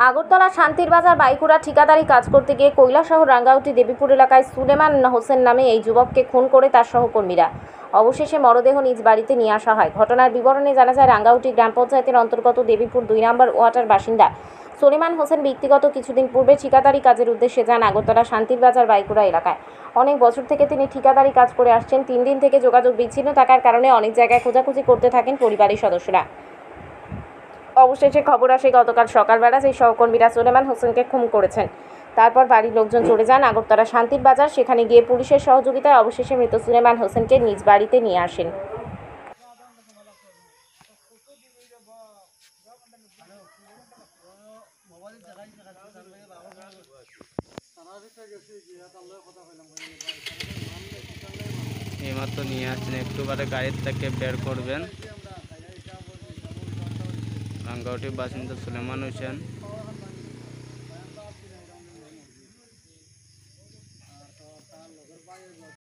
আগরতলা শান্তির বাজার বাইকুড়া ঠিকাদারি কাজ করতে গিয়ে কৈলাসহর রাঙ্গাউটি দেবীপুর এলাকায় সুলেমান হোসেন নামে এই যুবককে খুন করে তার সহকর্মীরা। অবশেষে মরদেহ নিজ বাড়িতে নিয়ে আসা হয়। ঘটনার বিবরণে জানা যায়, রাঙ্গাউটি গ্রাম পঞ্চায়েতের অন্তর্গত দেবীপুর 2 নম্বর ওয়ার্ডের বাসিন্দা সুলেমান হোসেন ব্যক্তিগত কিছুদিন পূর্বে ঠিকাদারি কাজের উদ্দেশ্যে যান আগরতলা শান্তির বাজার বাইকুড়া এলাকায়। অনেক বছর থেকে তিনি ঠিকাদারি কাজ করে আসছেন। 3 দিন থেকে যোগাযোগ বিচ্ছিন্ন থাকার কারণে অনেক জায়গায় খোঁজাখুঁজি করতে থাকেন পরিবারের সদস্যরা। অবশেষে খবর আসে গতকাল সকালবেলা সেই সহকর্মীরা সুলেমান হোসেনকে খুন করেছেন। তারপর বাড়ির লোকজন চলে যান আগরতলা শান্তির বাজার। সেখানে গিয়ে পুলিশের সহযোগিতায় অবশেষে মৃত সুলেমান হোসেনকে নিজ বাড়িতে নিয়ে আসেন। এইমাত্র নিয়ে আসছেন, একটু বাদে গাড়ির থেকে বের করবেন। রাঙ্গাউটির বাসিন্দা সুলেমান হোসেন।